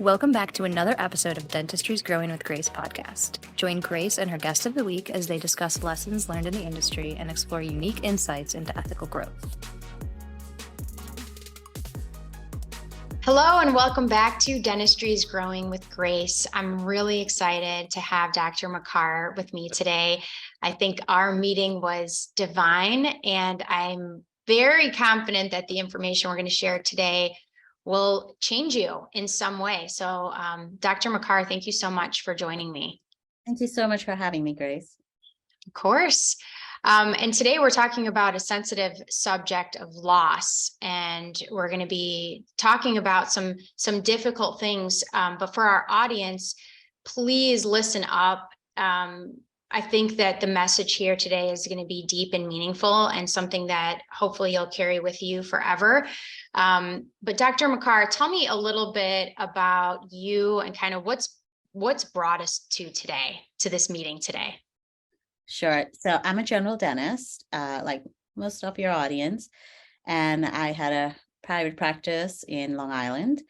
Welcome back to another episode of Dentistry's Growing with Grace podcast. Join Grace and her guest of the week as they discuss lessons learned in the industry and explore unique insights into ethical growth. Hello and welcome back to Dentistry's Growing with Grace. I'm really excited to have Dr. Makkar with me today. I think our meeting was divine, and I'm very confident that the information we're going to share today will change you in some way. So, Dr. Makkar, thank you so much for joining me. Thank you so much for having me, Grace. Of course. And today we're talking about a sensitive subject of loss, and we're going to be talking about some difficult things. But for our audience, please listen up. I think that the message here today is going to be deep and meaningful, and something that hopefully you'll carry with you forever. But Dr. Makkar, tell me a little bit about you and kind of what's brought us to this meeting today. Sure. So I'm a general dentist, like most of your audience, and I had a private practice in Long Island,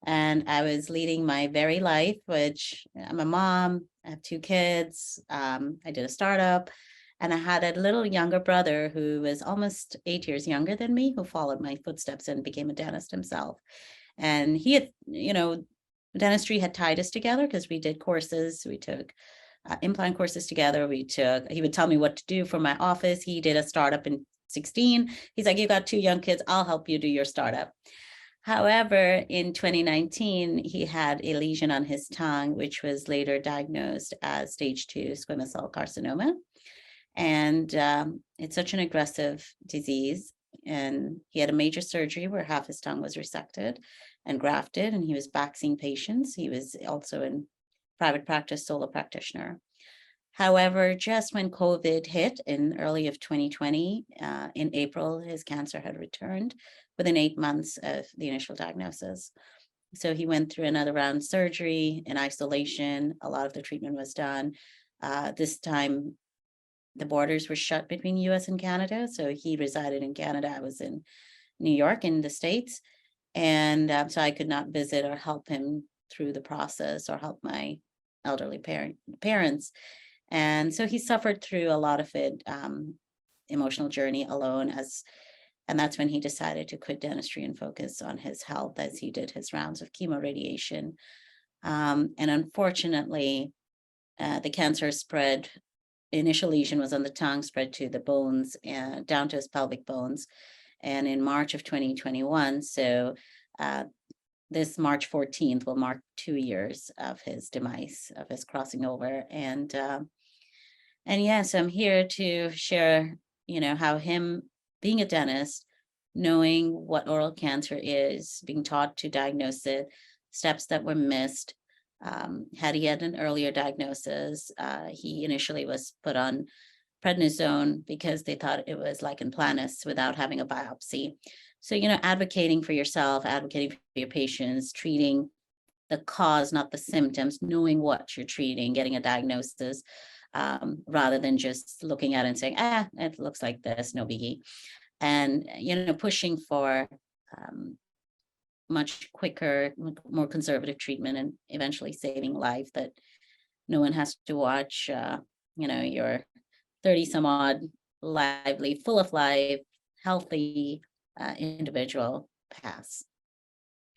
and I was leading my very life, which I'm a mom, I have 2 kids, I did a startup, and I had a little younger brother who was almost 8 years younger than me, who followed my footsteps and became a dentist himself. And he had, dentistry had tied us together because we did courses, we took implant courses together. He would tell me what to do for my office. He did a startup in 16. He's like, you got 2 young kids, I'll help you do your startup. However, in 2019, he had a lesion on his tongue, which was later diagnosed as stage 2 squamous cell carcinoma. And it's such an aggressive disease. And he had a major surgery where half his tongue was resected and grafted, and he was back seeing patients. He was also in private practice, solo practitioner. However, just when COVID hit in early of 2020, in April, his cancer had returned within 8 months of the initial diagnosis. So he went through another round of surgery in isolation. A lot of the treatment was done. This time, the borders were shut between US and Canada. So he resided in Canada. I was in New York in the States. And so I could not visit or help him through the process or help my elderly parents. And so he suffered through a lot of it, emotional journey alone, and that's when he decided to quit dentistry and focus on his health as he did his rounds of chemo radiation. And unfortunately, the cancer spread. Initial lesion was on the tongue, spread to the bones, down to his pelvic bones. And in March of 2021, so this March 14th will mark 2 years of his demise, of his crossing over. And yes, I'm here to share, how him being a dentist, knowing what oral cancer is, being taught to diagnose it, steps that were missed. Had he had an earlier diagnosis, he initially was put on prednisone because they thought it was lichen planus without having a biopsy. So, advocating for yourself, advocating for your patients, treating the cause, not the symptoms, knowing what you're treating, getting a diagnosis, rather than just looking at it and saying, it looks like this, no biggie. And, pushing for much quicker, more conservative treatment, and eventually saving life, that no one has to watch, your 30 some odd, lively, full of life, healthy individual pass.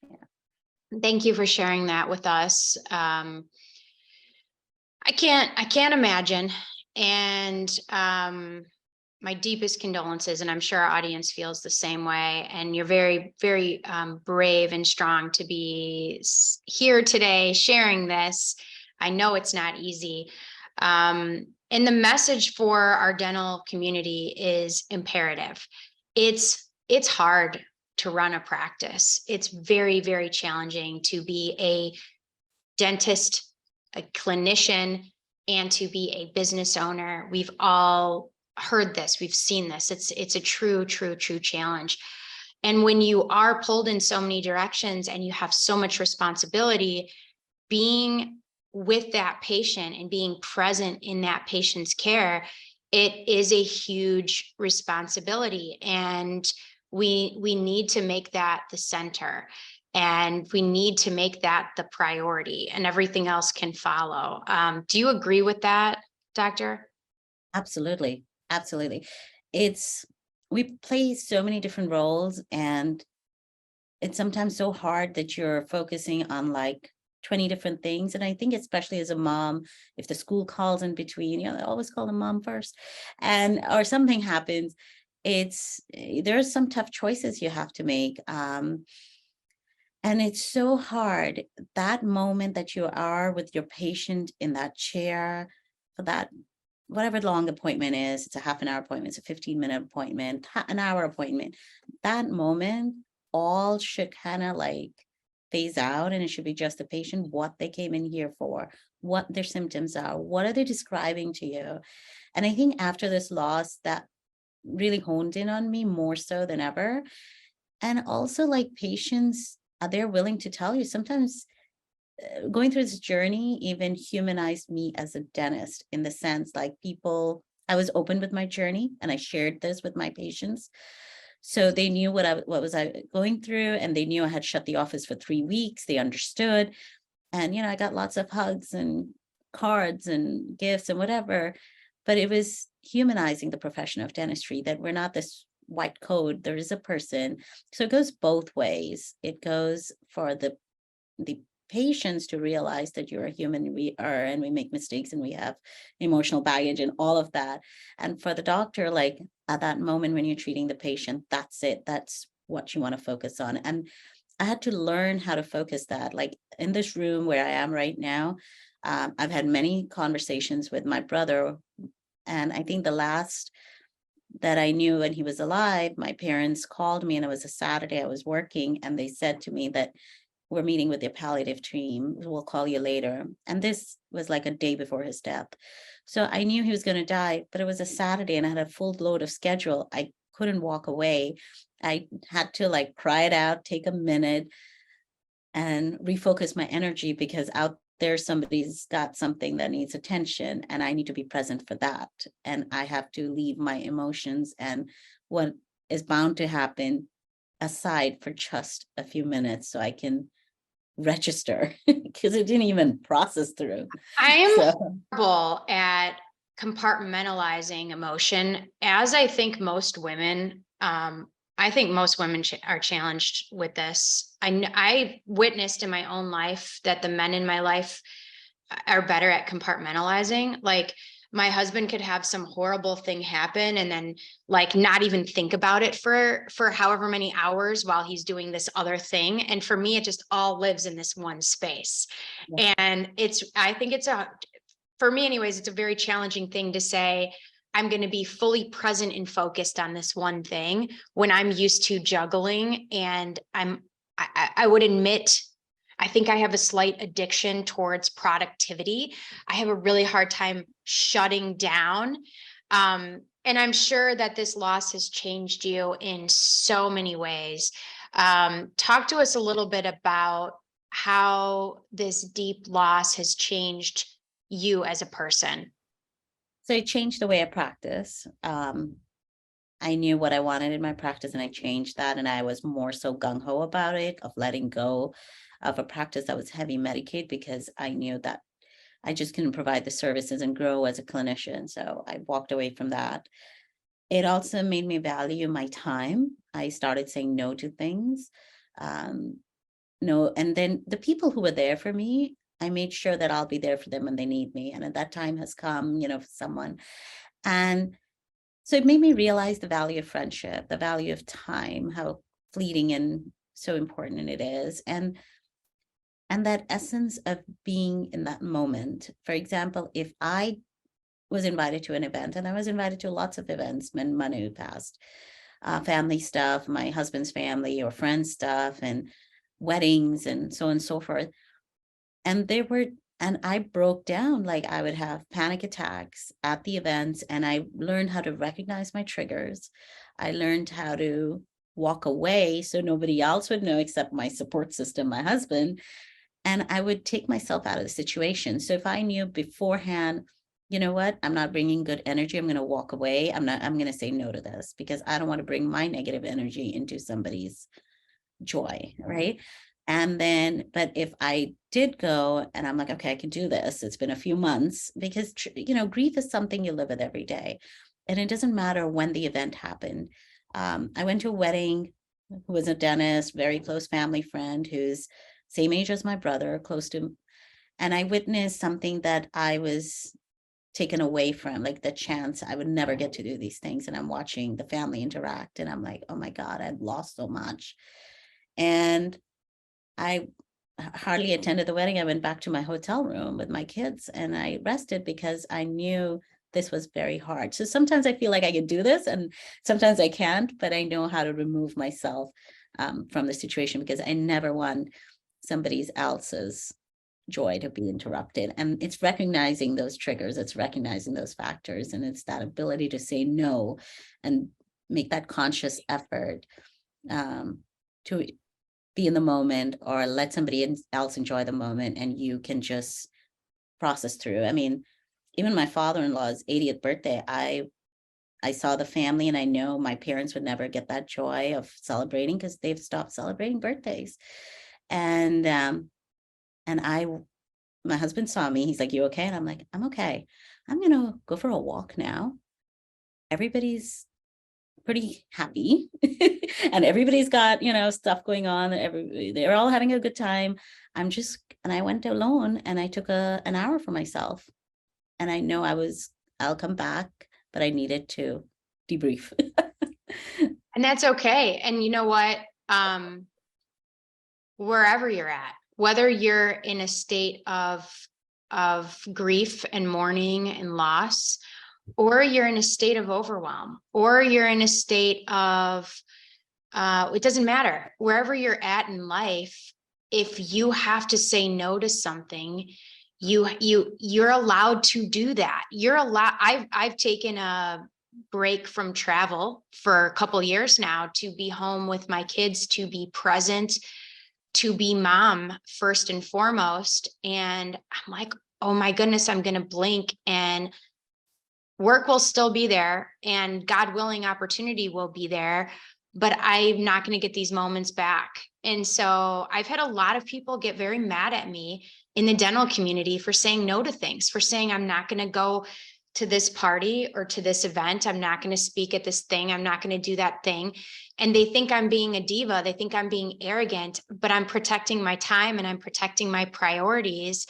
Yeah. Thank you for sharing that with us. I can't imagine. And my deepest condolences, and I'm sure our audience feels the same way. And you're very, very brave and strong to be here today sharing this. I know it's not easy. And the message for our dental community is imperative. It's hard to run a practice. It's very, very challenging to be a dentist, a clinician, and to be a business owner. We've all heard this. We've seen this. It's a true challenge. And when you are pulled in so many directions and you have so much responsibility, being with that patient and being present in that patient's care, it is a huge responsibility. And we need to make that the center. And we need to make that the priority, and everything else can follow. Do you agree with that, Doctor? Absolutely. Absolutely. We play so many different roles, and it's sometimes so hard that you're focusing on like 20 different things. And I think especially as a mom, if the school calls in between, they always call the mom first, and or something happens, there's some tough choices you have to make. And it's so hard, that moment that you are with your patient in that chair for that, whatever long appointment is, it's a half an hour appointment, it's a 15-minute appointment, an hour appointment. That moment, all should kind of like phase out, and it should be just the patient, what they came in here for, what their symptoms are, what are they describing to you. And I think after this loss, that really honed in on me more so than ever. And also, like, patients, they're willing to tell you sometimes. Going through this journey even humanized me as a dentist, in the sense, like, I was open with my journey and I shared this with my patients. So they knew what was I going through, and they knew I had shut the office for 3 weeks. They understood. And, I got lots of hugs and cards and gifts and whatever, but it was humanizing the profession of dentistry, that we're not this white coat, there is a person. So it goes both ways. It goes for the patients to realize that you're a human, we are, and we make mistakes and we have emotional baggage and all of that. And for the doctor, like, at that moment when you're treating the patient, that's it, that's what you want to focus on. And I had to learn how to focus that. Like, in this room where I am right now, I've had many conversations with my brother, and I think the last that I knew when he was alive, my parents called me, and it was a Saturday, I was working, and they said to me that we're meeting with the palliative team, we'll call you later. And this was like a day before his death. So I knew he was going to die, but it was a Saturday and I had a full load of schedule. I couldn't walk away. I had to like cry it out, take a minute and refocus my energy, because out there somebody's got something that needs attention and I need to be present for that. And I have to leave my emotions and what is bound to happen aside for just a few minutes so I can register, because it didn't even process through. I am So horrible at compartmentalizing emotion, as I think most women. I think most women are challenged with this. I witnessed in my own life that the men in my life are better at compartmentalizing. Like, my husband could have some horrible thing happen and then like not even think about it for however many hours while he's doing this other thing. And for me, it just all lives in this one space. yeah. And I think for me anyways, it's a very challenging thing to say, I'm going to be fully present and focused on this one thing when I'm used to juggling. And I would admit, I think I have a slight addiction towards productivity. I have a really hard time shutting down. And I'm sure that this loss has changed you in so many ways. Talk to us a little bit about how this deep loss has changed you as a person. So it changed the way I practice. I knew what I wanted in my practice and I changed that. And I was more so gung-ho about it, of letting go of a practice that was heavy Medicaid, because I knew that I just couldn't provide the services and grow as a clinician. So I walked away from that. It also made me value my time. I started saying no to things. No, and then the people who were there for me, I made sure that I'll be there for them when they need me. And that time has come, for someone. And so it made me realize the value of friendship, the value of time, how fleeting and so important it is. And that essence of being in that moment. For example, if I was invited to an event, and I was invited to lots of events when Manu passed, family stuff, my husband's family or friends stuff, and weddings and so on and so forth. And I broke down, like I would have panic attacks at the events, and I learned how to recognize my triggers. I learned how to walk away so nobody else would know except my support system, my husband. And I would take myself out of the situation. So if I knew beforehand, you know what, I'm not bringing good energy, I'm going to walk away. I'm going to say no to this, because I don't want to bring my negative energy into somebody's joy, right? And then, but if I did go and I'm like, okay, I can do this. It's been a few months, because, grief is something you live with every day. And it doesn't matter when the event happened. I went to a wedding, who was a dentist, very close family friend, who's same age as my brother, close to, and I witnessed something that I was taken away from, like the chance I would never get to do these things. And I'm watching the family interact, and I'm like, oh my God, I've lost so much. And I hardly attended the wedding. I went back to my hotel room with my kids and I rested, because I knew this was very hard. So sometimes I feel like I can do this and sometimes I can't, but I know how to remove myself from the situation, because I never want somebody else's joy to be interrupted. And it's recognizing those triggers, it's recognizing those factors, and it's that ability to say no and make that conscious effort to be in the moment, or let somebody else enjoy the moment, and you can just process through. I mean, even my father-in-law's 80th birthday, I saw the family, and I know my parents would never get that joy of celebrating, because they've stopped celebrating birthdays. And my husband saw me, he's like, you okay? And I'm like, I'm okay. I'm gonna go for a walk now. Everybody's pretty happy and everybody's got, stuff going on. They're all having a good time. And I went alone and I took an hour for myself. And I know I'll come back, but I needed to debrief. And that's okay. And you know what? Wherever you're at, whether you're in a state of grief and mourning and loss, or you're in a state of overwhelm, or you're in a state of, it doesn't matter, wherever you're at in life, if you have to say no to something, you're allowed to do that. I've taken a break from travel for a couple years now to be home with my kids, to be present, to be mom first and foremost. And I'm like, oh my goodness, I'm going to blink and work will still be there, and God willing, opportunity will be there, but I'm not going to get these moments back. And so I've had a lot of people get very mad at me in the dental community for saying no to things, for saying I'm not going to go to this party or to this event. I'm not going to speak at this thing. I'm not going to do that thing. And they think I'm being a diva. They think I'm being arrogant, but I'm protecting my time and I'm protecting my priorities.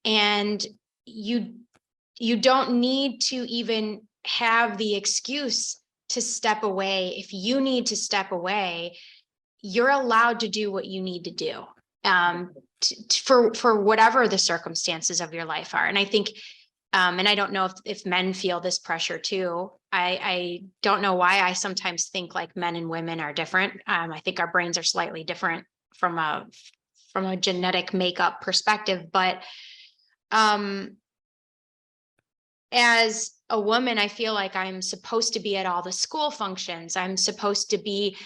And you don't need to even have the excuse to step away. If you need to step away, you're allowed to do what you need to do for whatever the circumstances of your life are. And I think, and I don't know if men feel this pressure too. I don't know why I sometimes think like men and women are different. I think our brains are slightly different from a genetic makeup perspective, but as a woman, I feel like I'm supposed to be at all the school functions. I'm supposed to be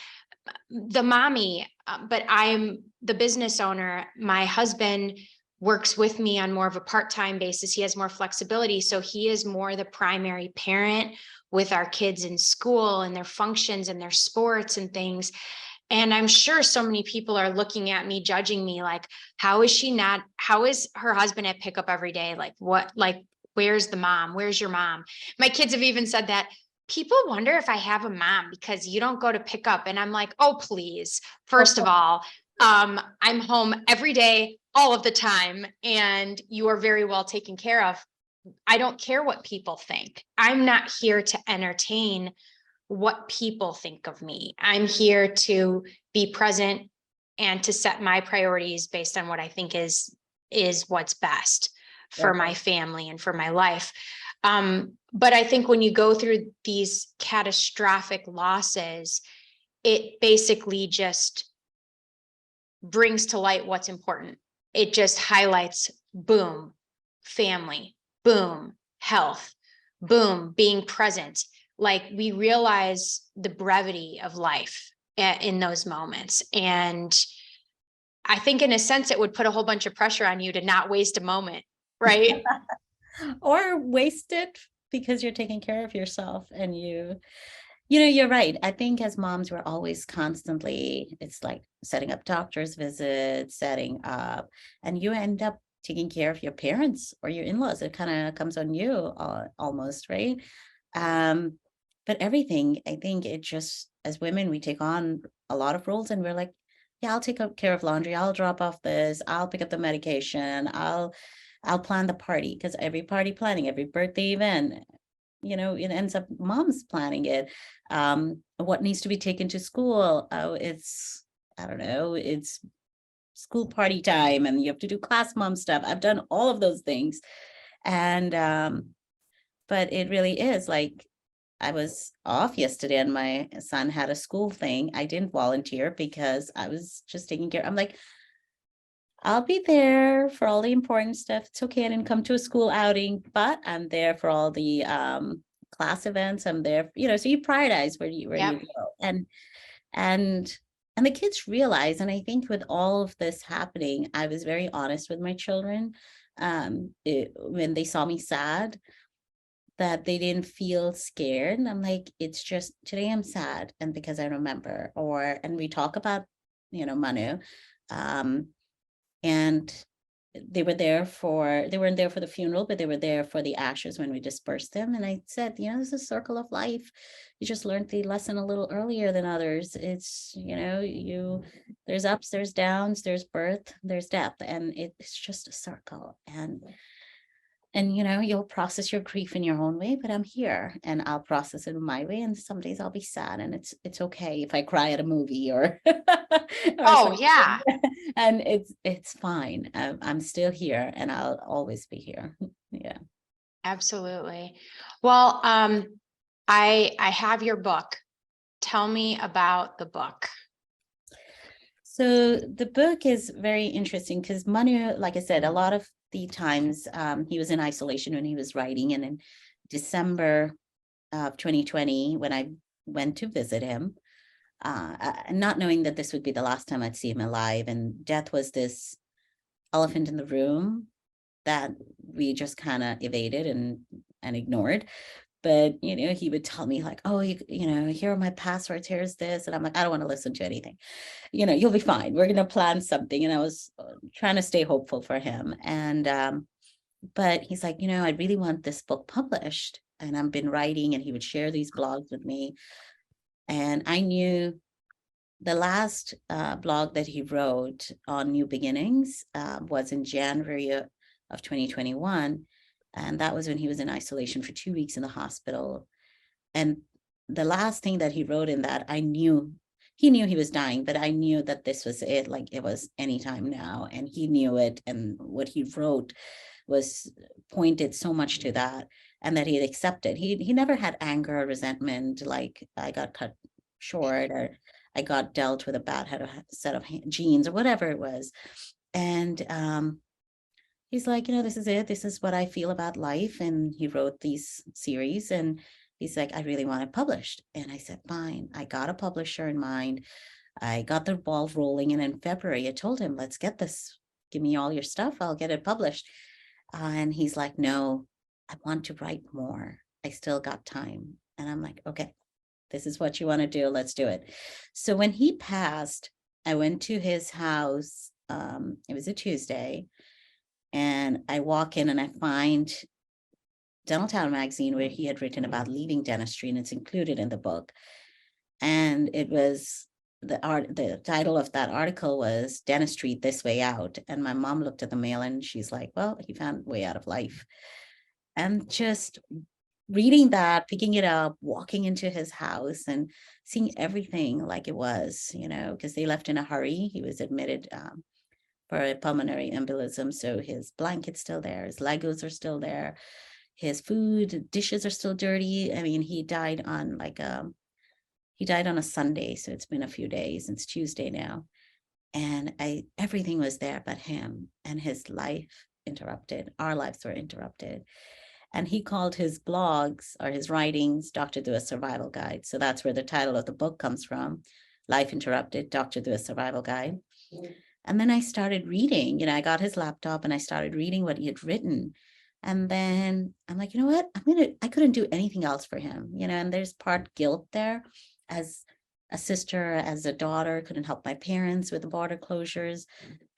the mommy, but I'm the business owner. My husband works with me on more of a part-time basis. He has more flexibility. So he is more the primary parent with our kids in school and their functions and their sports and things. And I'm sure so many people are looking at me, judging me, like, how is her husband at pickup every day? Where's the mom? Where's your mom? My kids have even said that. People wonder if I have a mom because you don't go to pick up. And I'm like, oh, please. First of all, I'm home every day, all of the time, and you are very well taken care of. I don't care what people think. I'm not here to entertain what people think of me. I'm here to be present and to set my priorities based on what I think is what's best for my family and for my life. But I think when you go through these catastrophic losses, it basically just brings to light what's important. It just highlights, boom, family, boom, health, boom, being present. Like, we realize the brevity of life in those moments. And I think in a sense, it would put a whole bunch of pressure on you to not waste a moment, right? Or waste it because you're taking care of yourself and You're right. I think as moms, we're always constantly, it's like setting up doctor's visits, setting up, and you end up taking care of your parents or your in-laws. It kind of comes on you almost, right? Um, but everything, I think it just, as women, we take on a lot of roles and we're like, yeah, I'll take care of laundry. I'll drop off this. I'll pick up the medication. I'll plan the party, because every party planning, every birthday event, it ends up mom's planning it. What needs to be taken to school? Oh, I don't know, it's school party time and you have to do class mom stuff. I've done all of those things. And but it really is like, I was off yesterday and my son had a school thing. I didn't volunteer because I was just taking care. I'm like, I'll be there for all the important stuff. It's okay, I didn't come to a school outing, but I'm there for all the class events. I'm there, so you prioritize where you Yep. go. And the kids realize, and I think with all of this happening, I was very honest with my children. When they saw me sad, that they didn't feel scared. And I'm like, it's just today I'm sad, and because I remember, and we talk about, Manu. And they weren't there for the funeral, but they were there for the ashes when we dispersed them. And I said, this is a circle of life. You just learned the lesson a little earlier than others. It's, there's ups, there's downs, there's birth, there's death, and it's just a circle. And you'll process your grief in your own way, but I'm here and I'll process it in my way. And some days I'll be sad, and it's okay if I cry at a movie or Oh, something. yeah. And it's fine. I'm still here and I'll always be here. Yeah. Absolutely. Well, I have your book. Tell me about the book. So the book is very interesting because Manu, like I said, a lot of the times he was in isolation when he was writing. And in December of 2020, when I went to visit him, not knowing that this would be the last time I'd see him alive, and death was this elephant in the room that we just kind of evaded and ignored. But he would tell me like, oh, here are my passwords, here's this, and I'm like, I don't want to listen to anything. You'll be fine, we're going to plan something. And I was trying to stay hopeful for him. And but he's like, I really want this book published, and I've been writing, and he would share these blogs with me. And I knew the last blog that he wrote on New Beginnings was in January of 2021. And that was when he was in isolation for 2 weeks in the hospital. And the last thing that he wrote in that, he knew he was dying, but I knew that this was it, like it was anytime now. And he knew it. And what he wrote was pointed so much to that, and that he had accepted. He never had anger or resentment, like I got cut short or I got dealt with a bad set of genes or whatever it was. And he's like, this is it. This is what I feel about life. And he wrote these series, and he's like, I really want it published. And I said, fine. I got a publisher in mind. I got the ball rolling. And in February, I told him, let's get this. Give me all your stuff. I'll get it published. And he's like, no, I want to write more. I still got time. And I'm like, okay, this is what you want to do. Let's do it. So when he passed, I went to his house. It was a Tuesday. And I walk in and I find Dental Town magazine, where he had written about leaving dentistry, and it's included in the book. And it was the title of that article was Dentistry This Way Out. And my mom looked at the mail and she's like, well, he found a way out of life. And just reading that, picking it up, walking into his house and seeing everything like it was, because they left in a hurry. He was admitted for a pulmonary embolism. So his blanket's still there, his Legos are still there, his food, dishes are still dirty. I mean, he died on a Sunday. So it's been a few days. It's Tuesday now. And everything was there but him, and his life interrupted. Our lives were interrupted. And he called his blogs or his writings, Dr. Dua's Survival Guide. So that's where the title of the book comes from. Life Interrupted, Dr. Dua's Survival Guide. And then I started reading, I got his laptop and I started reading what he had written. And then I'm like, you know what? I couldn't do anything else for him, and there's part guilt there as a sister, as a daughter, couldn't help my parents with the border closures.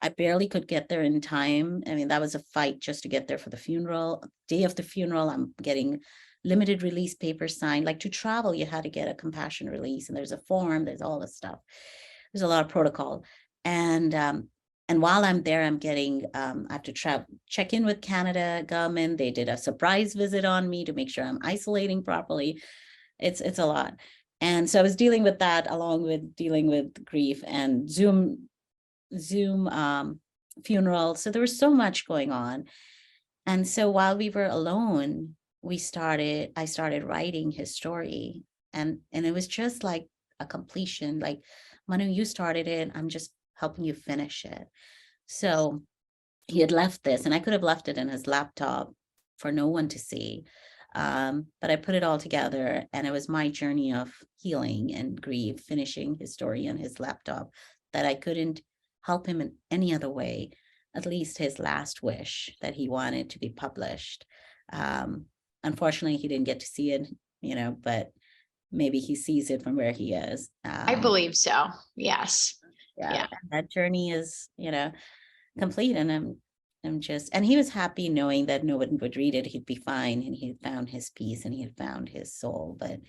I barely could get there in time. I mean, that was a fight just to get there for the funeral. Day of the funeral, I'm getting limited release papers signed. Like, to travel, you had to get a compassion release, and there's a form, there's all this stuff. There's a lot of protocol. And while I'm there, I'm getting, I have to check in with Canada government. They did a surprise visit on me to make sure I'm isolating properly. It's a lot. And so I was dealing with that along with dealing with grief and Zoom funeral. So there was so much going on. And so while we were alone, I started writing his story. And it was just like a completion, like, Manu, you started it, I'm just helping you finish it. So he had left this, and I could have left it in his laptop for no one to see. But I put it all together, and it was my journey of healing and grief, finishing his story on his laptop, that I couldn't help him in any other way, at least his last wish that he wanted to be published. Unfortunately, he didn't get to see it, but maybe he sees it from where he is. I believe so. Yes. Yeah. That journey is, complete. And and he was happy knowing that no one would read it. He'd be fine, and he had found his peace, and he had found his soul. But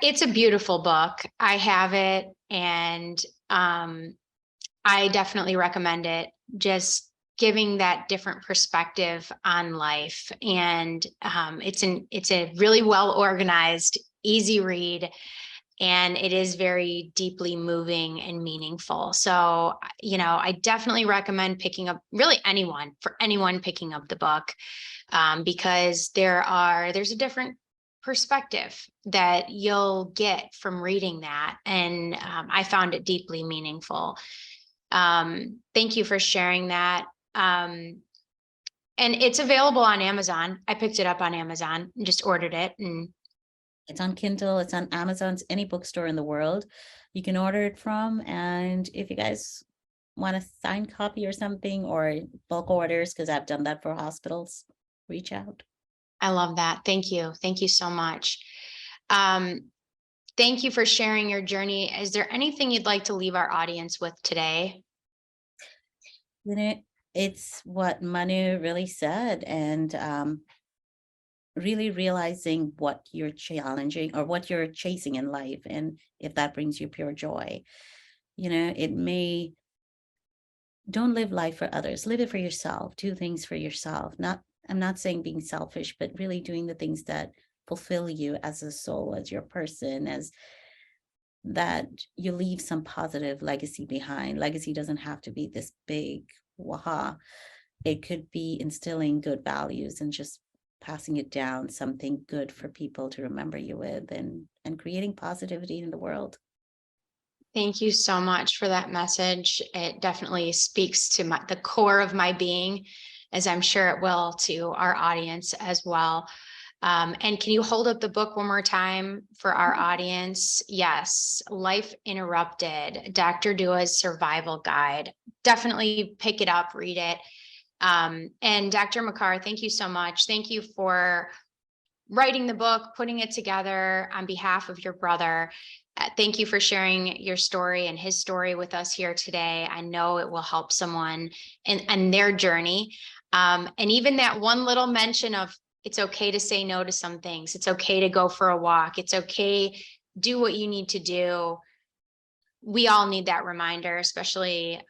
it's a beautiful book. I have it, and I definitely recommend it. Just giving that different perspective on life. And it's a really well organized, easy read. And it is very deeply moving and meaningful. So, I definitely recommend picking up, really anyone picking up the book, because there's a different perspective that you'll get from reading that. And I found it deeply meaningful. Thank you for sharing that. And it's available on Amazon. I picked it up on Amazon and just ordered it, and it's on Kindle, it's on Amazon's, any bookstore in the world you can order it from. And if you guys want a signed copy or something, or bulk orders, because I've done that for hospitals, reach out. I love that. Thank you. Thank you so much. Thank you for sharing your journey. Is there anything you'd like to leave our audience with today? It's what Manu really said, and really realizing what you're challenging or what you're chasing in life, and if that brings you pure joy. Don't live life for others, live it for yourself. Do things for yourself. I'm not saying being selfish, but really doing the things that fulfill you as a soul, as your person, as that you leave some positive legacy behind. Legacy doesn't have to be this big waha. It could be instilling good values and just passing it down, something good for people to remember you with, and creating positivity in the world. Thank you so much for that message. It definitely speaks to the core of my being, as I'm sure it will to our audience as well. And can you hold up the book one more time for our audience? Yes. Life Interrupted, Dr. Dua's Survival Guide. Definitely pick it up, read it. And Dr. Makkar, thank you so much. Thank you for writing the book, putting it together on behalf of your brother. Thank you for sharing your story and his story with us here today. I know it will help someone in their journey. And even that one little mention of, it's okay to say no to some things. It's okay to go for a walk. It's okay. Do what you need to do. We all need that reminder, especially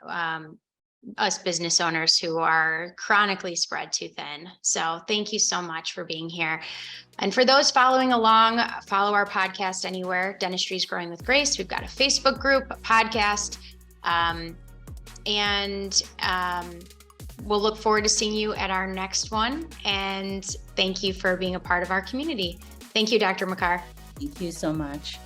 us business owners who are chronically spread too thin. So thank you so much for being here. And for those following along, follow our podcast anywhere. Dentistry is Growing with Grace. We've got a Facebook group, a podcast, and we'll look forward to seeing you at our next one. And thank you for being a part of our community. Thank you, Dr. Makkar. Thank you so much.